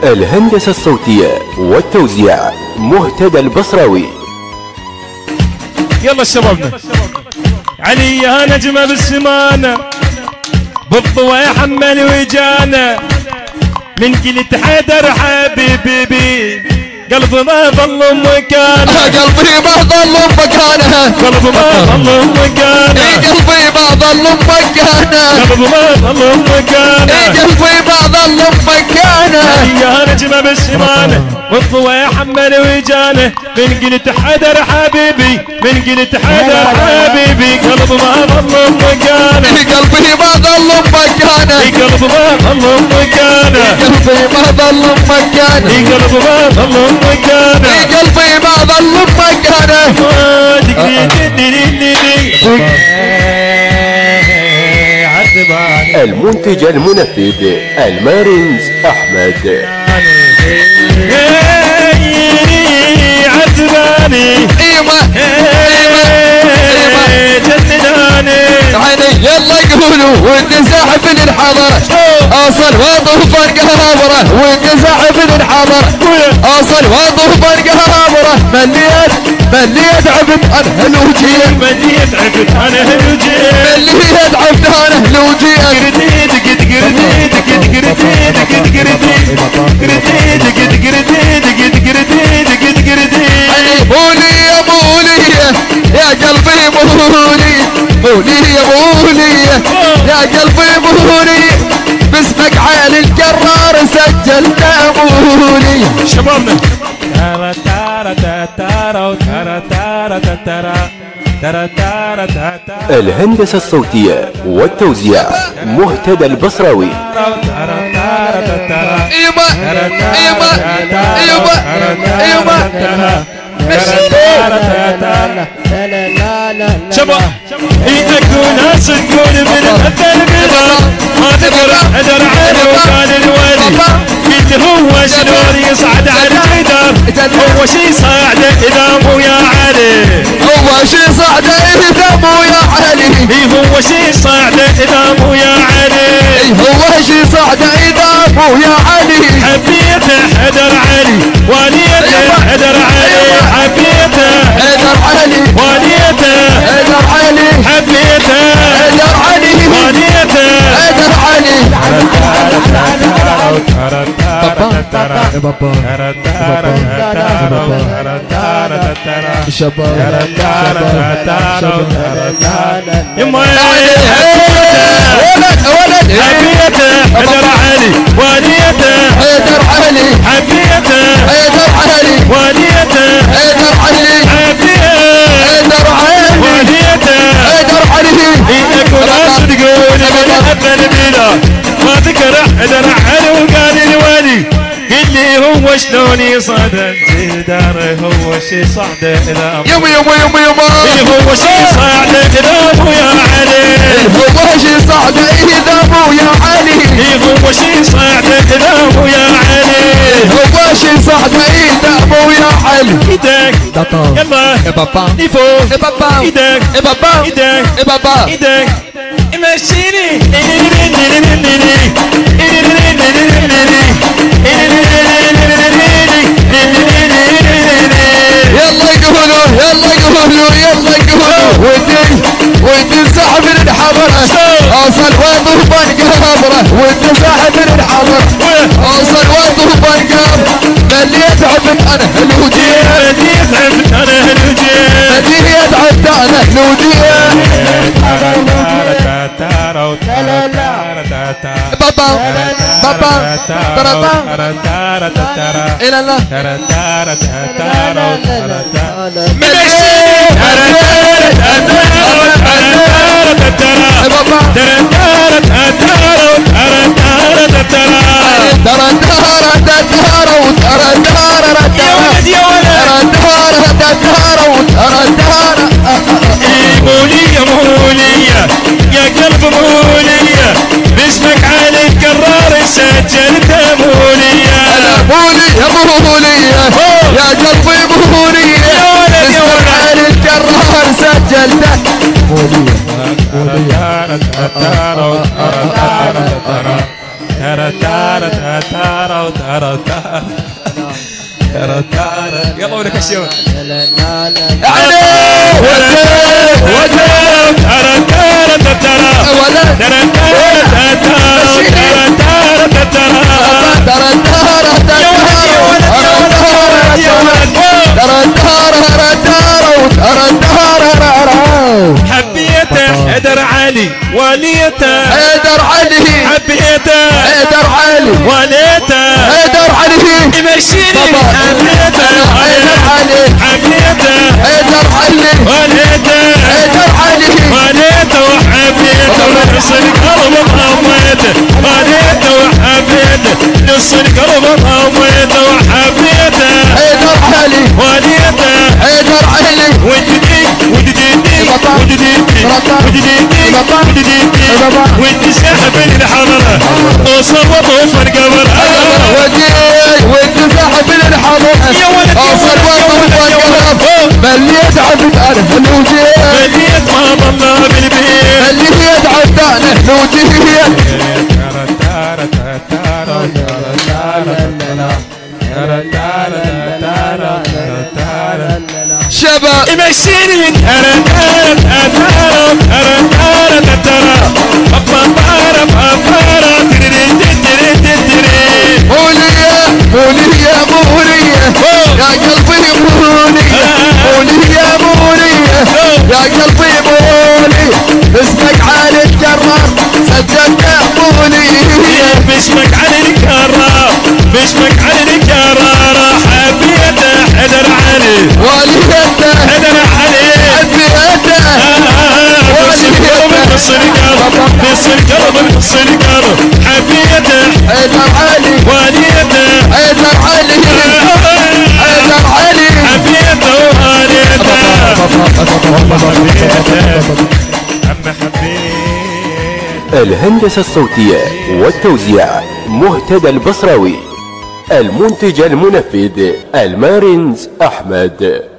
الهندسة الصوتية والتوزيع مهتدى البصراوي. يلا شبابنا علي يا نجمة بالسمانة بالضوء يحمل وجانا من قلت حيدر حبيبي قلبي ما ظل مكانه قلبي ما ظل مكانه قلبي ما ظل مكانه قلبي ما ظل مكانه قلبي ما ظل مكانه قلبي ما ظل مكانه يا نجمة بالسمانة والضوء يحمل وجانه من قلت حيدر حبيبي من قلت حيدر حبيبي قلبي ما ظل مكانه قلبي ما ظل مكانه قلبي ما ظل مكانه قلبي ما ظل مكانه قلبي ما ظل مكانه قلبي ما ظل مكانه المنتج المنفذ المارنز أحمد. عذباني عيني يلا يقولوا وانت ساحب الحضرة اصل وظف القهابرة وانت ساحب الحضرة اصل وظف القهابرة مليت عبد انا هلوجيه مليت عبد انا هلوجيه مليت عبد انا هلوجيه قرديد قد قرديد قد قرديد قد قرديد قرديد قد قرديد قد قرديد قد قرديد بولي يا بولي يا قلبي بولي بولي يا بولي يا قلبي بولي باسمك عالي الجرار سجلنا بولي. شبابنا الهندسة الصوتية والتوزيع مهتدى البصراوي. شباب اكو ناس تقول من مثل بلاد ما تقرا حدر عينه وقال الولي قلت هو شلون يصعد على الجدار هو شي صاعده اذا مو يا علي هو شي صعده اذا مو يا علي هو شي صاعده اذا مو يا علي هو شي صعده اذا مو يا علي حبيته حدر علي واليته حدر علي حبيته حدر علي واليته حدر علي حبيته حدر علي واليته حدر علي حبيته حدر علي واليته حدر علي حبيته حدر علي واليته حدر علي حدر علي واليته حدر علي اكو ناس تقول من حب البلاد ما تكره حدر علي وقال الولي قل لي هو شلون يصعد الجدار هو شي صعده اذا يما هو شي صعده اذا مو يا علي هو شي صعده اذا مو يا علي هو شي صعده اذا مو يا علي هو شي صعده اذا مو يا علي ايدك يلا لفوق ايدك ايدك ايدك مشيني يلا يقولوا وانت ساحب الحضرة اوصل وظف القهبرة وانت ساحب الحضرة اوصل وظف القهبرة مليت عبد انا هلوجيه مليت عبد انا هلوجيه مليت عبد انا هلوجيه بابا الى الله مولية يا قلب مولية باسمك علي القرار سجلت مولية مولية يا قلبي مولية باسمك علي القرار سجلته مولية يلا ولك الشوق حبيته حيدر علي وليته حيدر علي حبيته حيدر علي وليته حيدر علي يمشيني حبيته حيدر علي حبيته حيدر علي وليته حيدر علي وليته وحبيته ونص القلب ضميته وليته وحبيته نص القلب ضميته وحبيته حيدر علي وليته حيدر علي وانت ساحب الحضرة وصوت وفر قبرها وانت ساحب الحضرة اوصل وفر قبرها مليت عبد انا الوجيه مليت ما ضلنا بالبيت مليت عبد انا الوجيه شباب يمشيني يا قلبي مولي مولي يا مولي يا قلبي مولي اسمك علي الكرار صدقنا مولي باسمك علي الكرار باسمك علي الكرار حبيته حيدر علي وليته حيدر علي حبيته نص القلب نص القلب نص القلب حبيته حيدر علي وليته حيدر علي حيدر علي حبيته وليته عم حبيت. الهندسة الصوتية والتوزيع مهتدى البصراوي. المنتج المنفذ المارنز أحمد.